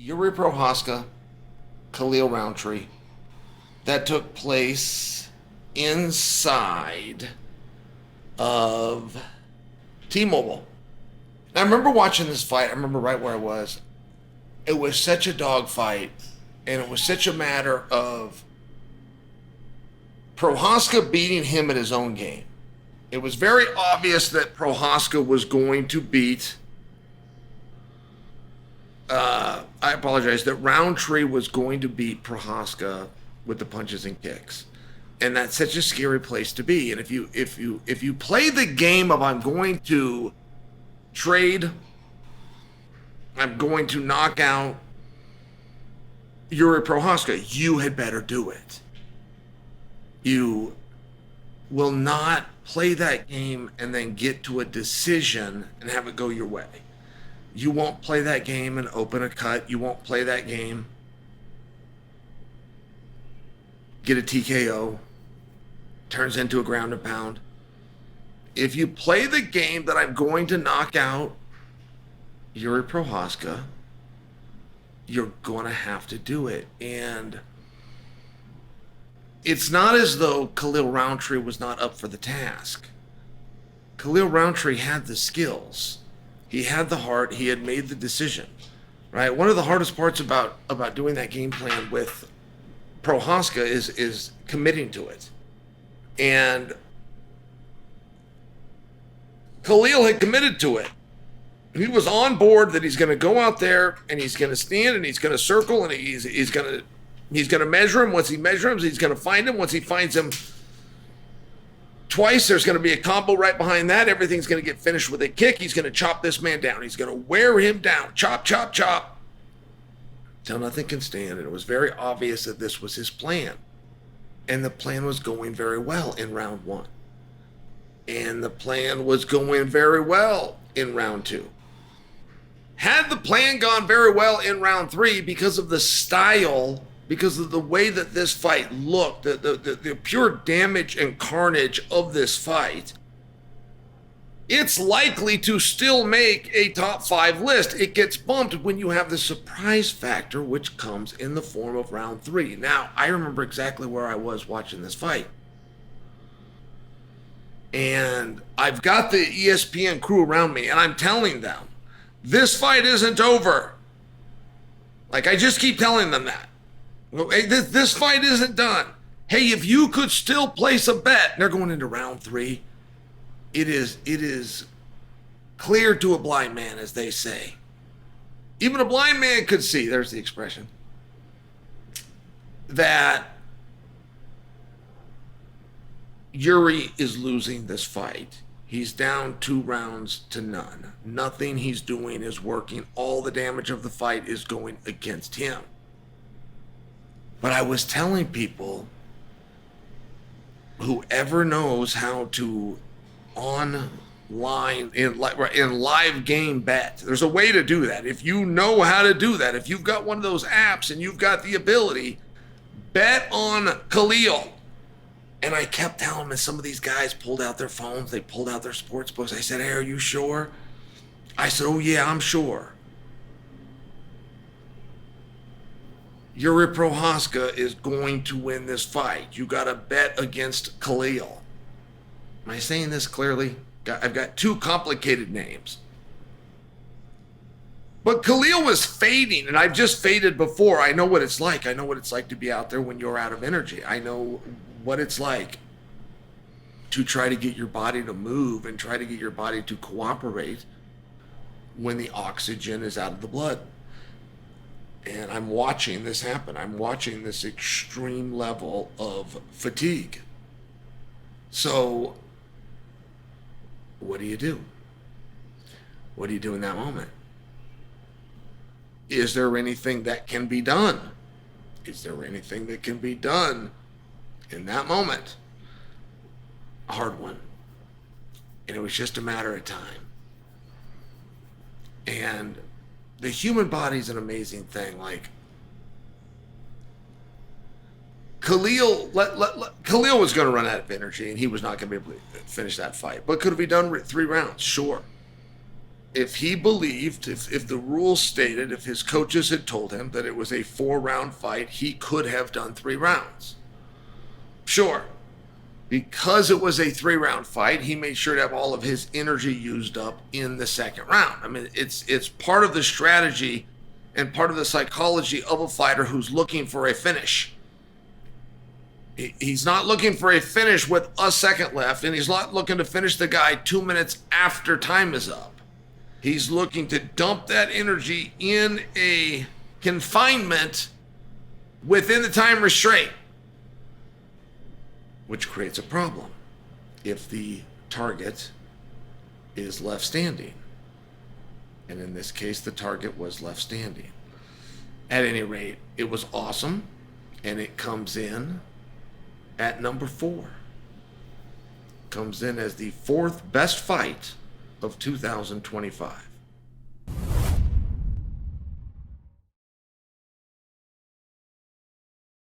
Jiří Procházka, Khalil Rountree. That took place inside of T-Mobile. I remember watching this fight. I remember right where I was. It was such a dogfight, and it was such a matter of Prochazka beating him at his own game. It was very obvious that Prochazka was going to beat. I apologize. That Rountree was going to beat Prochazka with the punches and kicks, and that's such a scary place to be. And if you play the game of I'm going to trade, I'm going to knock out Jiří Procházka, you had better do it. You will not play that game and then get to a decision and have it go your way. You won't play that game and open a cut. You won't play that game, get a TKO, turns into a ground and pound. If you play the game that I'm going to knock out Jiří Procházka, you're going to have to do it. And it's not as though Khalil Rountree was not up for the task. Khalil Rountree had the skills. He had the heart. He had made the decision, right? One of the hardest parts about doing that game plan with Prochazka is committing to it. And Khalil had committed to it. He was on board that he's going to go out there and he's going to stand and he's going to circle and he's going to measure him. Once he measures him, he's going to find him. Once he finds him twice, there's going to be a combo right behind that. Everything's going to get finished with a kick. He's going to chop this man down. He's going to wear him down. Chop, chop, chop. Till nothing can stand. And it was very obvious that this was his plan. And the plan was going very well in round one. And the plan was going very well in round two. Had the plan gone very well in round three, because of the style, because of the way that this fight looked, the pure damage and carnage of this fight, it's likely to still make a top 5 list. It gets bumped when you have the surprise factor, which comes in the form of round 3. Now, I remember exactly where I was watching this fight. And I've got the ESPN crew around me, and I'm telling them, this fight isn't over. Like, I just keep telling them that. Hey, this fight isn't done. Hey, if you could still place a bet, they're going into round 3. It is clear to a blind man, as they say. Even a blind man could see, there's the expression, that Jiří is losing this fight. He's down 2 rounds to none. Nothing he's doing is working. All the damage of the fight is going against him. But I was telling people, whoever knows how to online in live game bet, there's a way to do that. If you know how to do that, if you've got one of those apps and you've got the ability, bet on Khalil. And I kept telling them, and some of these guys pulled out their phones, they pulled out their sports books. I said, hey, are you sure? I said, oh yeah, I'm sure. Jiří Procházka is going to win this fight. You got to bet against Khalil. Am I saying this clearly? I've got 2 complicated names. But Khalil was fading, and I've just faded before. I know what it's like. I know what it's like to be out there when you're out of energy. I know what it's like to try to get your body to move and try to get your body to cooperate when the oxygen is out of the blood. And I'm watching this happen. I'm watching this extreme level of fatigue. So, what do you do? What do you do in that moment? Is there anything that can be done? Is there anything that can be done in that moment? A hard one. And it was just a matter of time. And the human body is an amazing thing. Like, Khalil was going to run out of energy, and he was not going to be able to finish that fight. But could have he done 3 rounds? Sure. if he believed, if the rules stated, if his coaches had told him that it was a 4-round fight, he could have done 3 rounds. Sure. Because it was a 3-round fight, he made sure to have all of his energy used up in the second round. I mean, it's part of the strategy and part of the psychology of a fighter who's looking for a finish. He's not looking for a finish with a second left, and he's not looking to finish the guy 2 minutes after time is up. He's looking to dump that energy in a confinement within the time restraint, which creates a problem if the target is left standing. And in this case, the target was left standing. At any rate, it was awesome, and it comes in at number 4. Comes in as the 4th best fight of 2025.